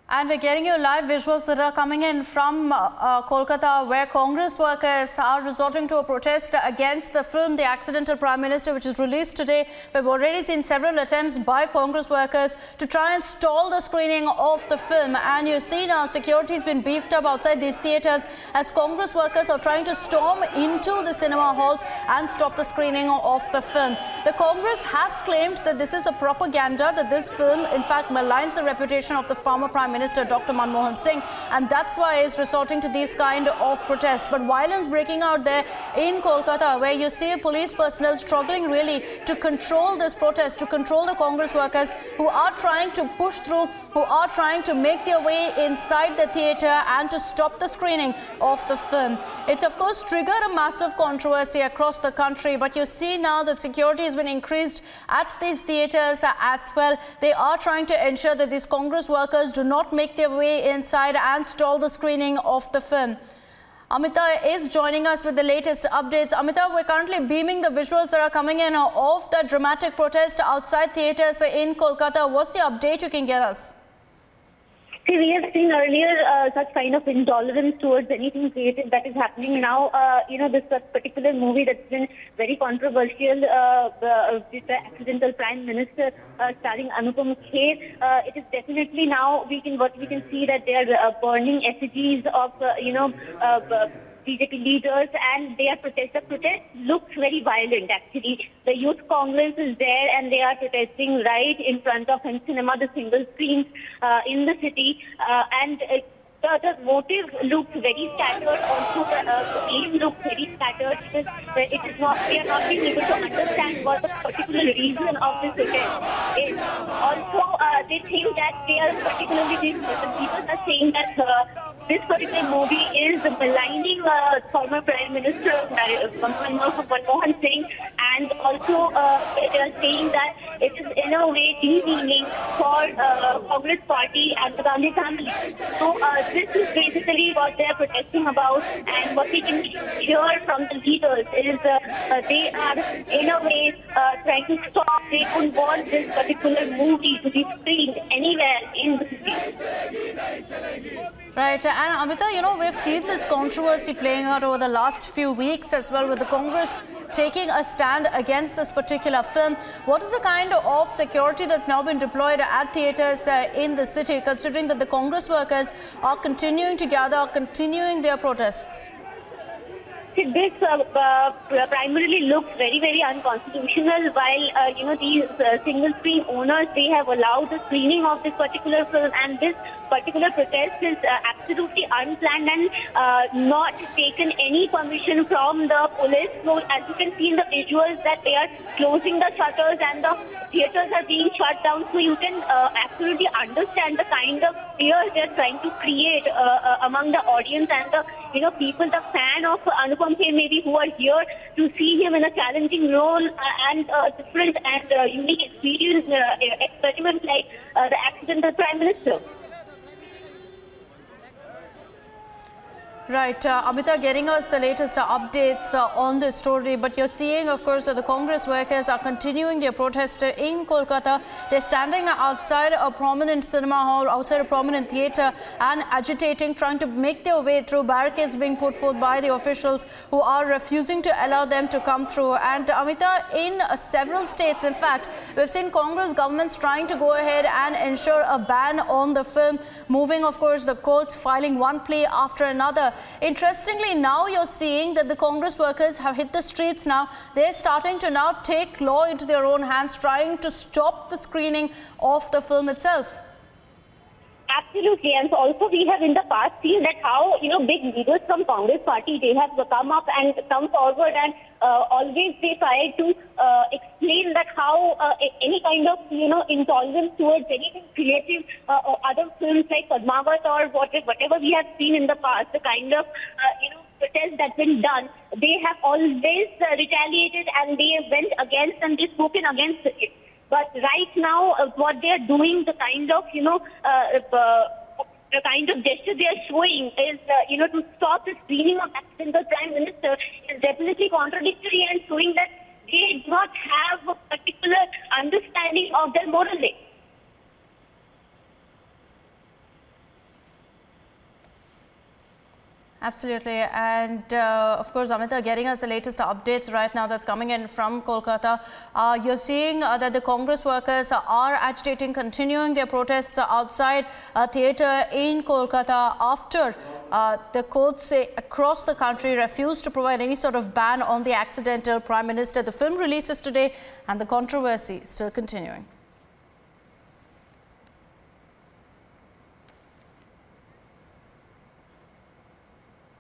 And we're getting you live visuals that are coming in from Kolkata, where Congress workers are resorting to a protest against the film The Accidental Prime Minister, which is released today. We've already seen several attempts by Congress workers to try and stall the screening of the film. And you see now security has been beefed up outside these theatres as Congress workers are trying to storm into the cinema halls and stop the screening of the film. The Congress has claimed that this is a propaganda, that this film in fact maligns the reputation of the former Prime Minister Dr. Manmohan Singh, and that's why it's resorting to these kind of protests. But violence breaking out there in Kolkata, where you see police personnel struggling really to control this protest, to control the Congress workers who are trying to push through, who are trying to make their way inside the theatre and to stop the screening of the film. It's of course triggered a massive controversy across the country, but you see now that security has been increased at these theatres as well. They are trying to ensure that these Congress workers do not make their way inside and stall the screening of the film. Amita is joining us with the latest updates. Amita, we're currently beaming the visuals that are coming in of the dramatic protest outside theatres in Kolkata. What's the update you can get us? See, we have seen earlier such kind of intolerance towards anything creative that is happening now. This particular movie that's been very controversial, the Accidental Prime Minister, starring Anupam Kher. It is definitely now what we can see that they are burning effigies of BJP leaders, and they are The protest looks very violent actually. The Youth Congress is there and they are protesting right in front of cinema, the single screens in the city, and the motive looks very scattered. Also, the aim looks very scattered. We are not being able to understand what the particular reason of this protest is. Also, they think that they are particularly, the people are saying that this particular movie is maligning former Prime Minister Manmohan Singh, and also they are saying that it is in a way demeaning for Congress Party and the Gandhi family. So this is basically what they are protesting about, and what we can hear from the leaders is they are in a way trying to stop. They don't want this particular movie to be screened anywhere in the city. Right, and Amita, we've seen this controversy playing out over the last few weeks as well, with the Congress taking a stand against this particular film. What is the kind of security that's now been deployed at theatres in the city, considering that the Congress workers are continuing to gather, continuing their protests? This primarily looks very, very unconstitutional, while these single screen owners, they have allowed the screening of this particular film, and this particular protest is absolutely unplanned and not taken any permission from the police. So as you can see in the visuals that they are closing the shutters and the theatres are being shut down, so you can absolutely understand the kind of fear they are trying to create among the audience and the people, the fan of Anupam Kher maybe, who are here to see him in a challenging role and different and unique experience, experiment like the Accidental Prime Minister. Right, Amita getting us the latest updates on this story, but you're seeing, of course, that the Congress workers are continuing their protest in Kolkata. They're standing outside a prominent cinema hall, outside a prominent theatre, and agitating, trying to make their way through, barricades being put forth by the officials who are refusing to allow them to come through. And Amita, in several states, in fact, we've seen Congress governments trying to go ahead and ensure a ban on the film, moving, of course, the courts, filing one plea after another. Interestingly, now you're seeing that the Congress workers have hit the streets now. They're starting to now take law into their own hands, trying to stop the screening of the film itself. Absolutely, and also we have in the past seen that how big leaders from Congress party, they have come up and come forward and always they try to explain that how any kind of intolerance towards anything creative or other films like Padmavat or whatever we have seen in the past, the kind of protest that's been done, they have always retaliated and they went against and they've spoken against it. But right now, what they are doing, the kind of gesture they are showing is, to stop the screening of Accidental Prime Minister is definitely contradictory and showing that they do not have a particular understanding of their moral way. Absolutely. And of course, Amita, getting us the latest updates right now that's coming in from Kolkata. You're seeing that the Congress workers are agitating, continuing their protests outside a theatre in Kolkata after the courts across the country refused to provide any sort of ban on the accidental Prime Minister. The film releases today and the controversy still continuing.